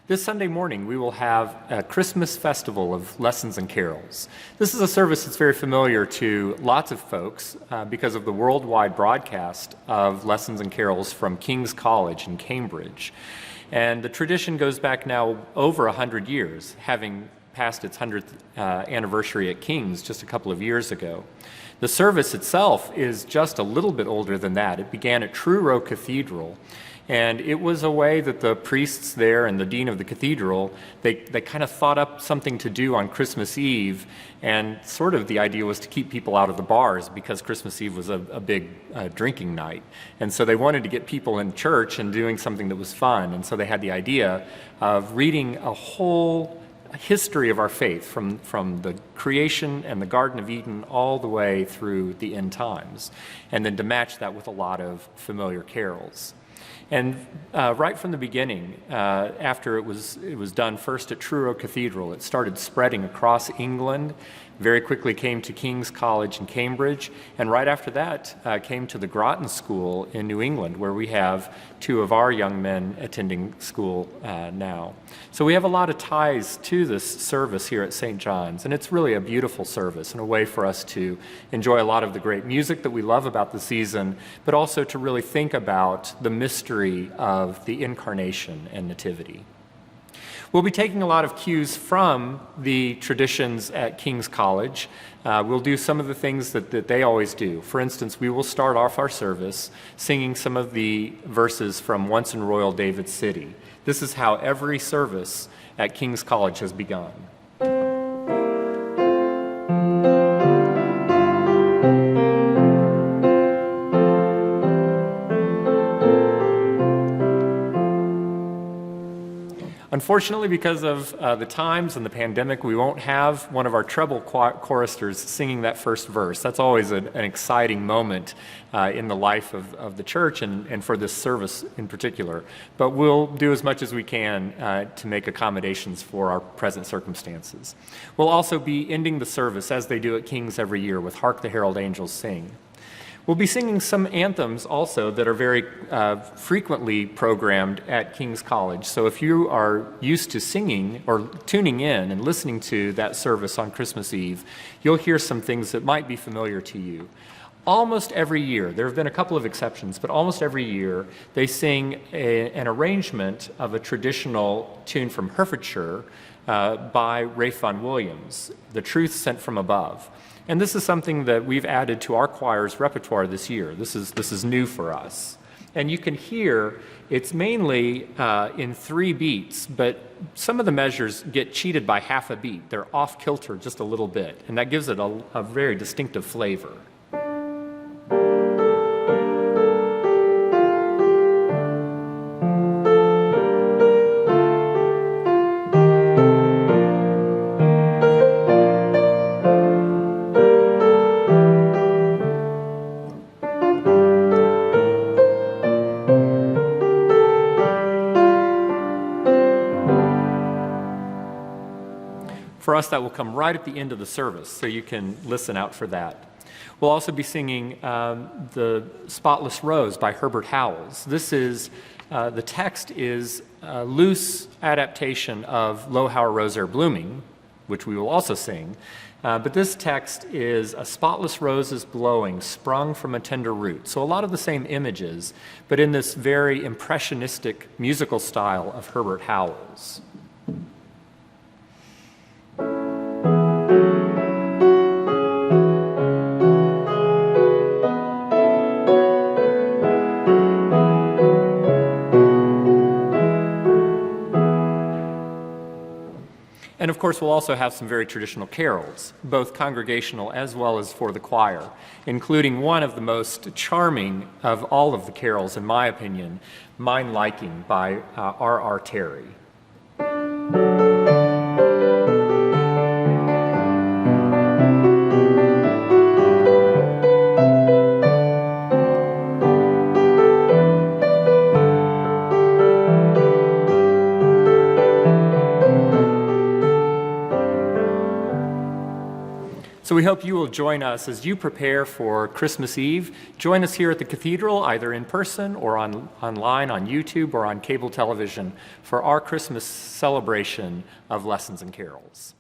This Sunday morning, we will have a Christmas festival of lessons and carols. This is a service that's very familiar to lots of folks because of the worldwide broadcast of lessons and carols from King's College in Cambridge. And the tradition goes back now over 100 years, having passed its 100th anniversary at King's just a couple of years ago. The service itself is just a little bit older than that. It began at Truro Cathedral. And it was a way that the priests there and the dean of the cathedral, they kind of thought up something to do on Christmas Eve, and sort of the idea was to keep people out of the bars because Christmas Eve was a big drinking night. And so they wanted to get people in church and doing something that was fun. And so they had the idea of reading a whole history of our faith from the creation and the Garden of Eden all the way through the end times, and then to match that with a lot of familiar carols. And right from the beginning, after it was done first at Truro Cathedral, it started spreading across England, very quickly came to King's College in Cambridge, and right after that came to the Groton School in New England, where we have two of our young men attending school now. So we have a lot of ties to this service here at St. John's, and it's really a beautiful service and a way for us to enjoy a lot of the great music that we love about the season, but also to really think about the mystery of the Incarnation and Nativity. We'll be taking a lot of cues from the traditions at King's College. We'll do some of the things that they always do. For instance, we will start off our service singing some of the verses from Once in Royal David City. This is how every service at King's College has begun. Unfortunately, because of the times and the pandemic, we won't have one of our treble choristers singing that first verse. That's always an exciting moment in the life of the church and for this service in particular. But we'll do as much as we can to make accommodations for our present circumstances. We'll also be ending the service, as they do at King's every year, with Hark the Herald Angels Sing. We'll be singing some anthems also that are very frequently programmed at King's College. So if you are used to singing or tuning in and listening to that service on Christmas Eve, you'll hear some things that might be familiar to you. Almost every year, there have been a couple of exceptions, but almost every year they sing an arrangement of a traditional tune from Herefordshire by Ralph Vaughan Williams, The Truth Sent from Above. And this is something that we've added to our choir's repertoire this year. This is new for us. And you can hear it's mainly in 3 beats, but some of the measures get cheated by half a beat. They're off kilter just a little bit, and that gives it a very distinctive flavor. For us, that will come right at the end of the service, so you can listen out for that. We'll also be singing The Spotless Rose by Herbert Howells. The text is a loose adaptation of Lo, How a Rose Ere Blooming, which we will also sing. But this text is a spotless rose is blowing, sprung from a tender root. So a lot of the same images, but in this very impressionistic musical style of Herbert Howells. And of course, we'll also have some very traditional carols, both congregational as well as for the choir, including one of the most charming of all of the carols, in my opinion, Mine Liking by R.R. Terry. So we hope you will join us as you prepare for Christmas Eve. Join us here at the Cathedral, either in person or online on YouTube or on cable television for our Christmas celebration of lessons and carols.